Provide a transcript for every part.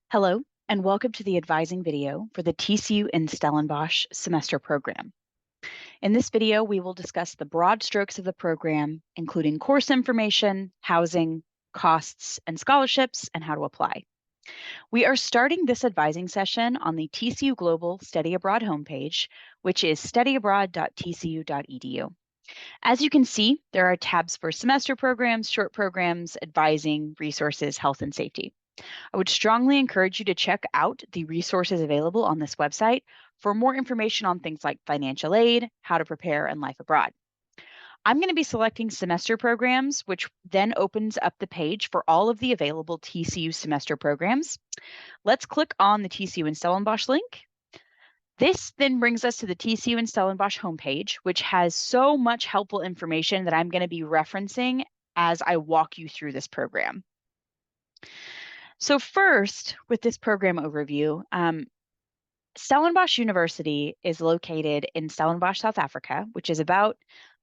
Hello, and welcome to the advising video for the TCU-In Stellenbosch semester program. In this video, we will discuss the broad strokes of the program, including course information, housing, costs, and scholarships, and how to apply. We are starting this advising session on the TCU Global Study Abroad homepage, which is studyabroad.tcu.edu. As you can see, there are tabs for semester programs, short programs, advising, resources, health, and safety. I would strongly encourage you to check out the resources available on this website for more information on things like financial aid, how to prepare, and life abroad. I'm going to be selecting semester programs, which then opens up the page for all of the available TCU semester programs. Let's click on the TCU-In Stellenbosch link. This then brings us to the TCU-In Stellenbosch homepage, which has so much helpful information that I'm going to be referencing as I walk you through this program. So first, with this program overview, Stellenbosch University is located in Stellenbosch, South Africa, which is about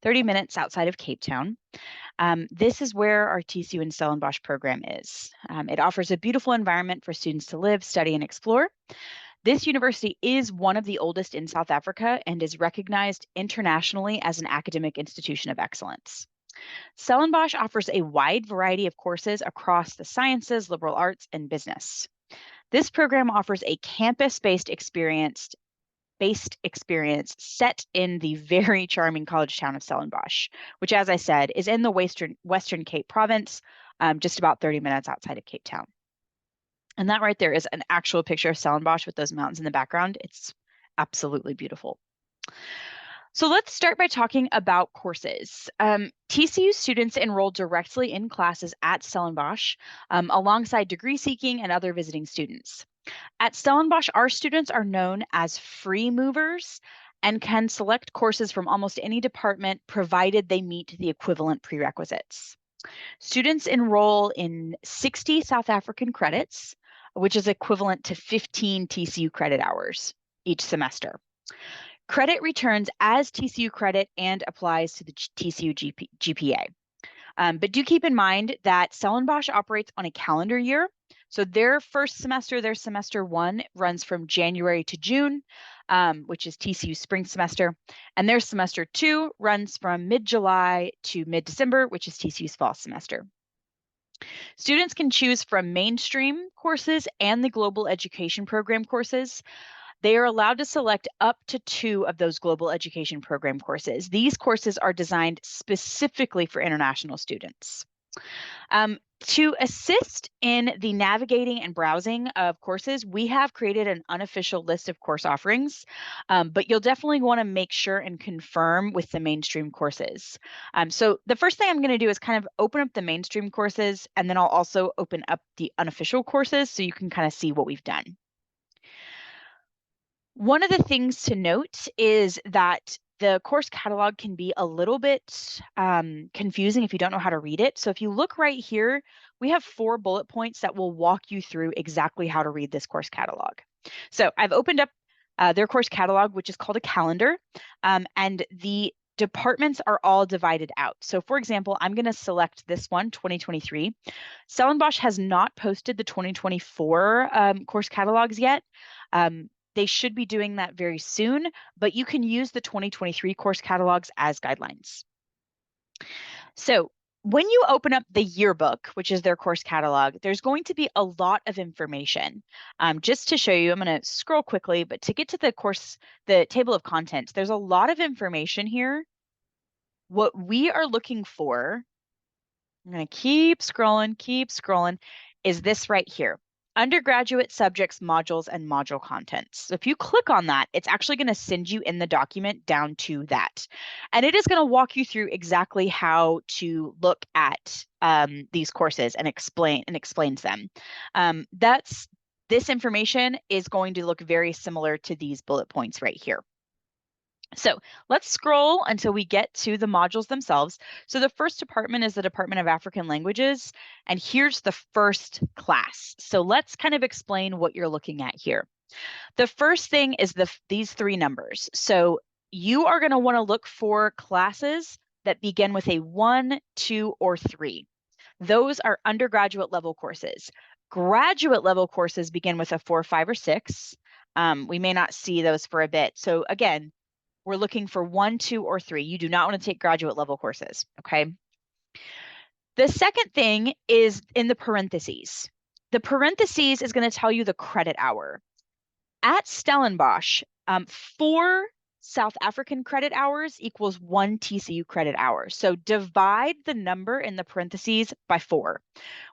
30 minutes outside of Cape Town. This is where our TCU-In Stellenbosch program is. It offers a beautiful environment for students to live, study, and explore. This university is one of the oldest in South Africa and is recognized internationally as an academic institution of excellence. Stellenbosch offers a wide variety of courses across the sciences, liberal arts, and business. This program offers a campus-based experience set in the very charming college town of Stellenbosch, which, as I said, is in the Western Cape province, just about 30 minutes outside of Cape Town. And that right there is an actual picture of Stellenbosch with those mountains in the background. It's absolutely beautiful. So let's start by talking about courses. TCU students enroll directly in classes at Stellenbosch alongside degree seeking and other visiting students. At Stellenbosch, our students are known as free movers and can select courses from almost any department provided they meet the equivalent prerequisites. Students enroll in 60 South African credits, which is equivalent to 15 TCU credit hours each semester. Credit returns as TCU credit and applies to the TCU GPA. But do keep in mind that Stellenbosch operates on a calendar year. So their first semester, their semester one, runs from January to June, which is TCU spring semester. And their semester two runs from mid-July to mid-December, which is TCU's fall semester. Students can choose from mainstream courses and the global education program courses. They are allowed to select up to 2 of those global education program courses. These courses are designed specifically for international students. To assist in the navigating and browsing of courses, we have created an unofficial list of course offerings, but you'll definitely want to make sure and confirm with the mainstream courses. So the first thing I'm going to do is kind of open up the mainstream courses, and then I'll also open up the unofficial courses so you can kind of see what we've done. One of the things to note is that the course catalog can be a little bit confusing if you don't know how to read it. So if you look right here, we have 4 bullet points that will walk you through exactly how to read this course catalog. So I've opened up their course catalog, which is called a calendar, and the departments are all divided out. So for example, I'm going to select this one, 2023. Stellenbosch has not posted the 2024 course catalogs yet. They should be doing that very soon, but you can use the 2023 course catalogs as guidelines. So when you open up the yearbook, which is their course catalog, there's going to be a lot of information. Just to show you, I'm going to scroll quickly, but to get to the table of contents, there's a lot of information here. What we are looking for, I'm going to keep scrolling, is this right here. Undergraduate subjects, modules, and module contents. So if you click on that, it's actually going to send you in the document down to that. And it is going to walk you through exactly how to look at these courses and explains them. This information is going to look very similar to these bullet points right here. So let's scroll until we get to the modules themselves. So the first department is the Department of African Languages, and here's the first class. So let's kind of explain what you're looking at here. The first thing is these 3 numbers. So you are going to want to look for classes that begin with a 1, 2, or 3. Those are undergraduate level courses. Graduate level courses begin with a 4, 5, or 6. We may not see those for a bit. So again, we're looking for 1, 2, or 3. You do not want to take graduate level courses, okay? The second thing is in the parentheses. The parentheses is going to tell you the credit hour. At Stellenbosch, 4 South African credit hours equals 1 TCU credit hour. So divide the number in the parentheses by 4,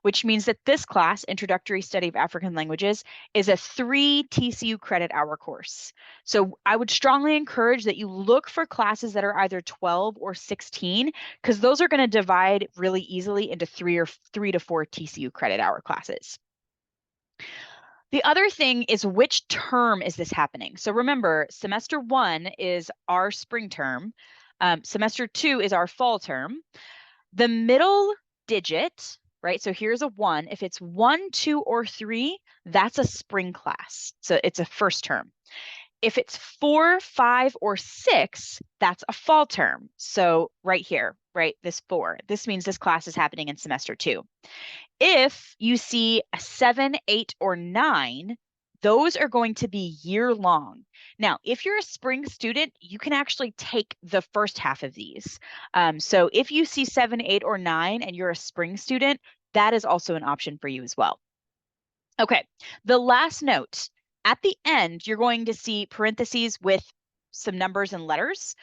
which means that this class, Introductory Study of African Languages, is a 3 TCU credit hour course. So I would strongly encourage that you look for classes that are either 12 or 16, because those are going to divide really easily into 3 to 4 TCU credit hour classes. The other thing is, which term is this happening? So remember, semester 1 is our spring term. Semester 2 is our fall term. The middle digit, right? So here's a 1. If it's 1, 2, or 3, that's a spring class. So it's a first term. If it's 4, 5, or 6, that's a fall term. So right here, right, this 4, this means this class is happening in semester 2. If you see a 7, 8, or 9, those are going to be year long. Now, if you're a spring student, you can actually take the first half of these. So if you see 7, 8, or 9, and you're a spring student, that is also an option for you as well. Okay, the last note. At the end, you're going to see parentheses with some numbers and letters.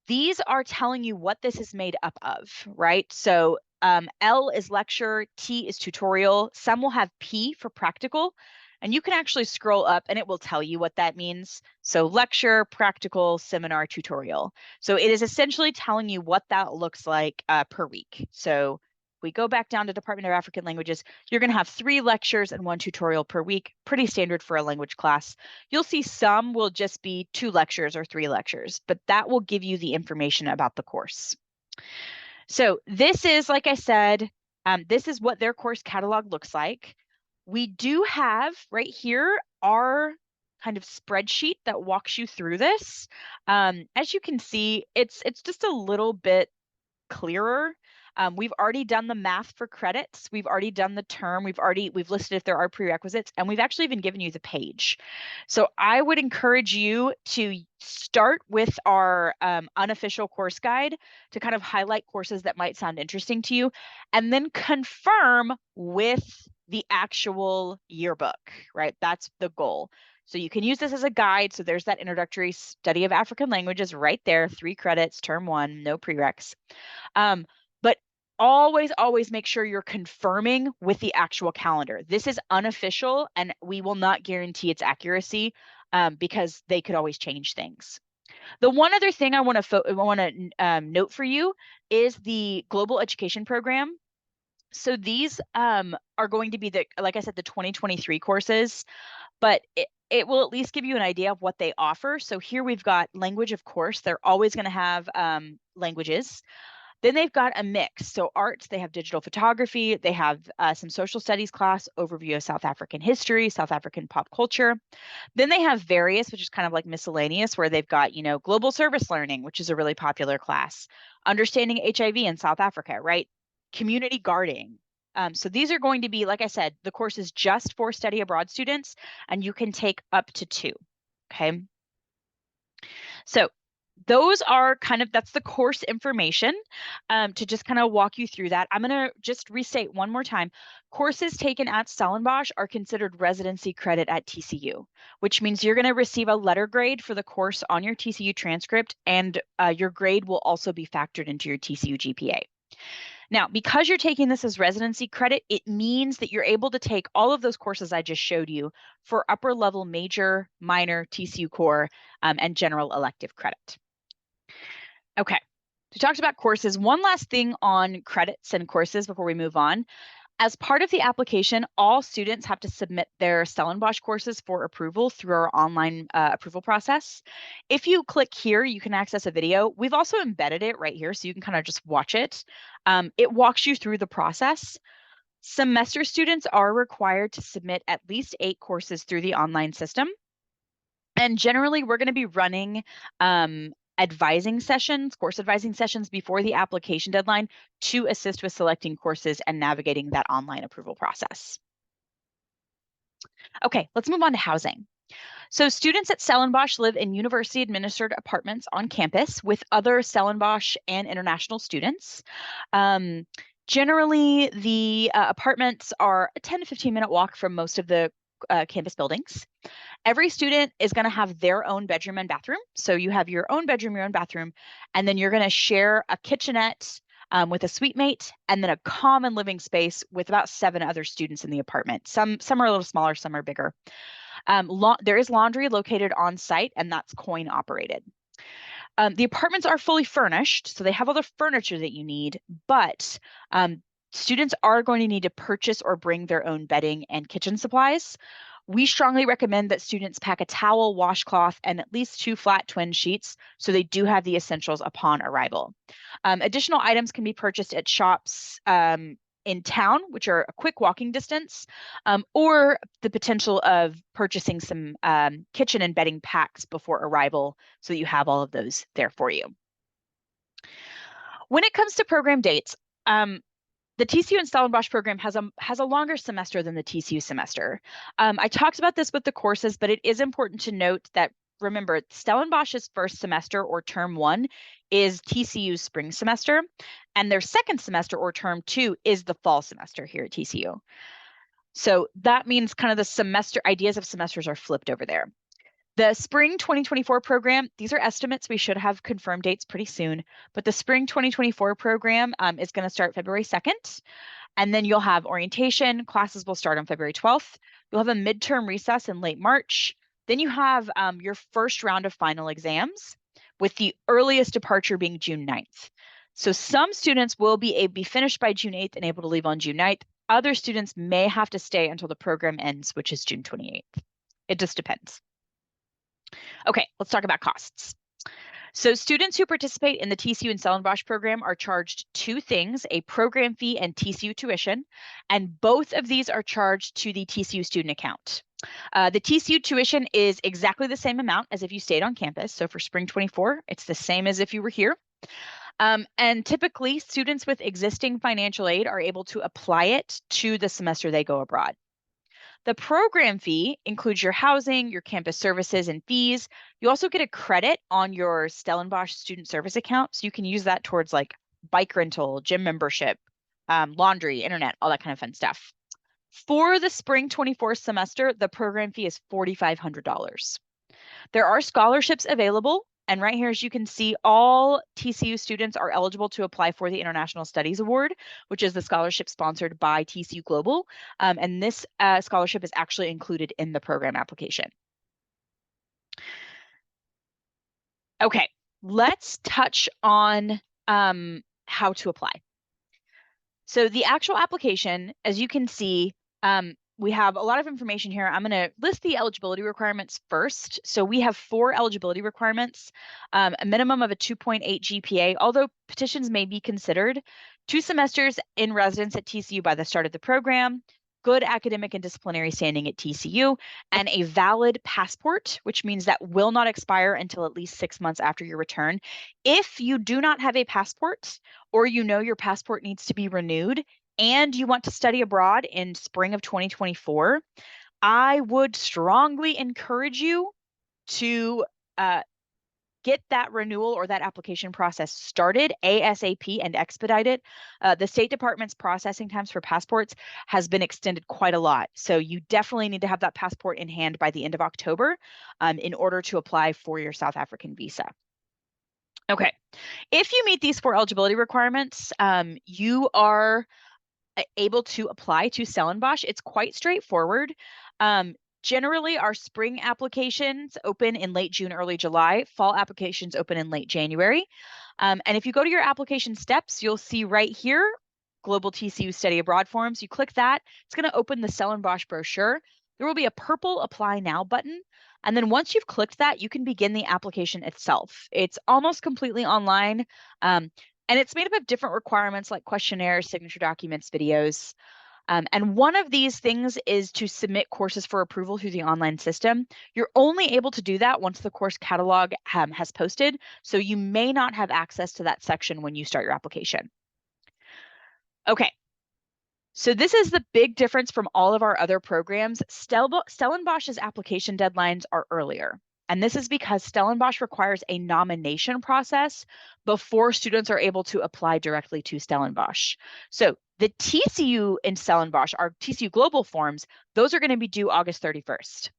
These are telling you what this is made up of, right? So L is lecture, T is tutorial. Some will have P for practical, and you can actually scroll up and it will tell you what that means. So lecture, practical, seminar, tutorial. So it is essentially telling you what that looks like per week. So we go back down to Department of African Languages, you're going to have 3 lectures and 1 tutorial per week, pretty standard for a language class. You'll see some will just be 2 lectures or 3 lectures, but that will give you the information about the course. So this is, like I said, this is what their course catalog looks like. We do have right here our kind of spreadsheet that walks you through this. As you can see, it's just a little bit clearer. We've already done the math for credits. We've already done the term. We've listed if there are prerequisites, and we've actually even given you the page. So I would encourage you to start with our unofficial course guide to kind of highlight courses that might sound interesting to you, and then confirm with the actual yearbook, right? That's the goal. So you can use this as a guide. So there's that introductory study of African languages right there, 3 credits, term 1, no prereqs. But always make sure you're confirming with the actual calendar. This is unofficial, and we will not guarantee its accuracy because they could always change things. The one other thing I want to note for you is the Global Education Program. So these are going to be like I said, the 2023 courses, but it will at least give you an idea of what they offer. So here we've got language, of course. They're always going to have languages. Then they've got a mix. So arts, they have digital photography. They have some social studies class, overview of South African history, South African pop culture. Then they have various, which is kind of like miscellaneous, where they've got, global service learning, which is a really popular class, understanding HIV in South Africa, right? Community guarding. So these are going to be, like I said, the course is just for study abroad students, and you can take up to 2. Okay. So those are that's the course information to just kind of walk you through that. I'm going to just restate one more time. Courses taken at Stellenbosch are considered residency credit at TCU, which means you're going to receive a letter grade for the course on your TCU transcript, and your grade will also be factored into your TCU GPA. Now, because you're taking this as residency credit, it means that you're able to take all of those courses I just showed you for upper level major, minor, TCU core, and general elective credit. Okay, we talked about courses. One last thing on credits and courses before we move on. As part of the application, all students have to submit their Stellenbosch courses for approval through our online approval process. If you click here, you can access a video. We've also embedded it right here, so you can kind of just watch it. It walks you through the process. Semester students are required to submit at least 8 courses through the online system. And generally, we're going to be running course advising sessions before the application deadline to assist with selecting courses and navigating that online approval process. Okay, let's move on to housing. So students at Stellenbosch live in university-administered apartments on campus with other Stellenbosch and international students. Um, Generally, the apartments are a 10 to 15-minute walk from most of the campus buildings. Every student is going to have their own bedroom and bathroom. So you have your own bedroom, your own bathroom, and then you're going to share a kitchenette with a suite mate, and then a common living space with about 7 other students in the apartment. Some are a little smaller, some are bigger. There is laundry located on site, and that's coin operated. The apartments are fully furnished, so they have all the furniture that you need, but students are going to need to purchase or bring their own bedding and kitchen supplies. We strongly recommend that students pack a towel, washcloth, and at least 2 flat twin sheets so they do have the essentials upon arrival. Additional items can be purchased at shops in town, which are a quick walking distance, or the potential of purchasing some kitchen and bedding packs before arrival so that you have all of those there for you. When it comes to program dates, the TCU-In Stellenbosch program has a longer semester than the TCU semester. I talked about this with the courses, but it is important to note that, remember, Stellenbosch's first semester or term 1 is TCU's spring semester, and their second semester or term 2 is the fall semester here at TCU. So that means kind of the semester ideas of semesters are flipped over there. The spring 2024 program, these are estimates. We should have confirmed dates pretty soon, but the spring 2024 program is going to start February 2nd. And then you'll have orientation. Classes will start on February 12th. You'll have a midterm recess in late March. Then you have your first round of final exams, with the earliest departure being June 9th. So some students will be finished by June 8th and able to leave on June 9th. Other students may have to stay until the program ends, which is June 28th. It just depends. Okay, let's talk about costs. So students who participate in the TCU-In Stellenbosch program are charged 2 things, a program fee and TCU tuition, and both of these are charged to the TCU student account. The TCU tuition is exactly the same amount as if you stayed on campus. So for spring 24, it's the same as if you were here. And typically, students with existing financial aid are able to apply it to the semester they go abroad. The program fee includes your housing, your campus services, and fees. You also get a credit on your Stellenbosch student service account, so you can use that towards like bike rental, gym membership, laundry, internet, all that kind of fun stuff. For the spring 24 semester, the program fee is $4,500. There are scholarships available. And right here, as you can see, all TCU students are eligible to apply for the International Studies Award, which is the scholarship sponsored by TCU Global. And this scholarship is actually included in the program application. Okay, let's touch on how to apply. So the actual application, as you can see, we have a lot of information here. I'm going to list the eligibility requirements first. So we have 4 eligibility requirements, a minimum of a 2.8 GPA, although petitions may be considered, 2 semesters in residence at TCU by the start of the program, good academic and disciplinary standing at TCU, and a valid passport, which means that will not expire until at least 6 months after your return. If you do not have a passport, or you know your passport needs to be renewed, and you want to study abroad in spring of 2024, I would strongly encourage you to get that renewal or that application process started ASAP and expedite it. The State Department's processing times for passports has been extended quite a lot. So you definitely need to have that passport in hand by the end of October in order to apply for your South African visa. Okay, if you meet these 4 eligibility requirements, you are able to apply to Stellenbosch. It's quite straightforward. Generally, our spring applications open in late June, early July. Fall applications open in late January. And if you go to your application steps, you'll see right here, Global TCU Study Abroad Forms. You click that, it's going to open the Stellenbosch brochure. There will be a purple Apply Now button. And then once you've clicked that, you can begin the application itself. It's almost completely online. And it's made up of different requirements like questionnaires, signature documents, videos. And one of these things is to submit courses for approval through the online system. You're only able to do that once the course catalog has posted, so you may not have access to that section when you start your application. Okay, So this is the big difference from all of our other programs. Stellenbosch's application deadlines are earlier. And this is because Stellenbosch requires a nomination process before students are able to apply directly to Stellenbosch. So the TCU in Stellenbosch, our TCU Global forms, those are going to be due August 31st.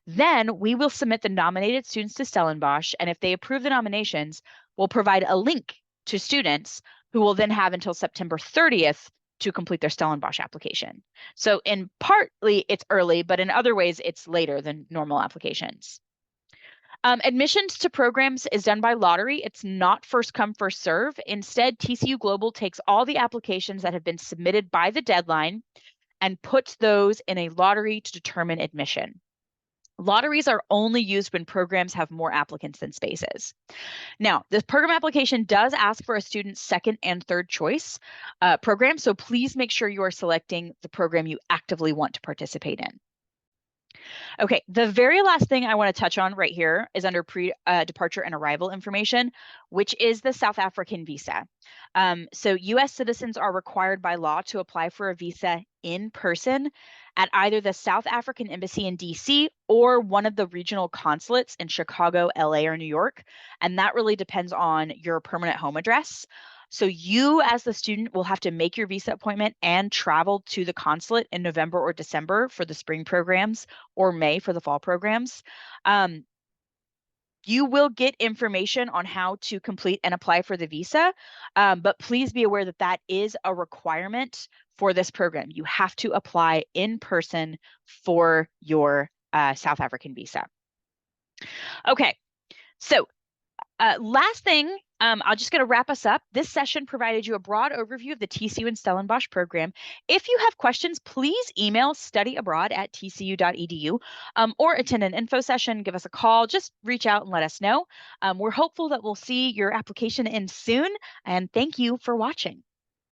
Then we will submit the nominated students to Stellenbosch, and if they approve the nominations, we'll provide a link to students who will then have until September 30th to complete their Stellenbosch application. So in partly it's early, but in other ways it's later than normal applications. Admissions to programs is done by lottery. It's not first come, first serve. Instead, TCU Global takes all the applications that have been submitted by the deadline and puts those in a lottery to determine admission. Lotteries are only used when programs have more applicants than spaces. Now, this program application does ask for a student's second and third choice program, so please make sure you are selecting the program you actively want to participate in. Okay, the very last thing I want to touch on right here is under departure and arrival information, which is the South African visa. So US citizens are required by law to apply for a visa in person at either the South African Embassy in DC or one of the regional consulates in Chicago, LA, or New York. And that really depends on your permanent home address. So you as the student will have to make your visa appointment and travel to the consulate in November or December for the spring programs or May for the fall programs. You will get information on how to complete and apply for the visa, but please be aware that that is a requirement for this program. You have to apply in person for your South African visa. Okay, so last thing, I'm just going to wrap us up. This session provided you a broad overview of the TCU-In Stellenbosch program. If you have questions, please email studyabroad@tcu.edu or attend an info session, give us a call, just reach out and let us know. We're hopeful that we'll see your application in soon, and thank you for watching.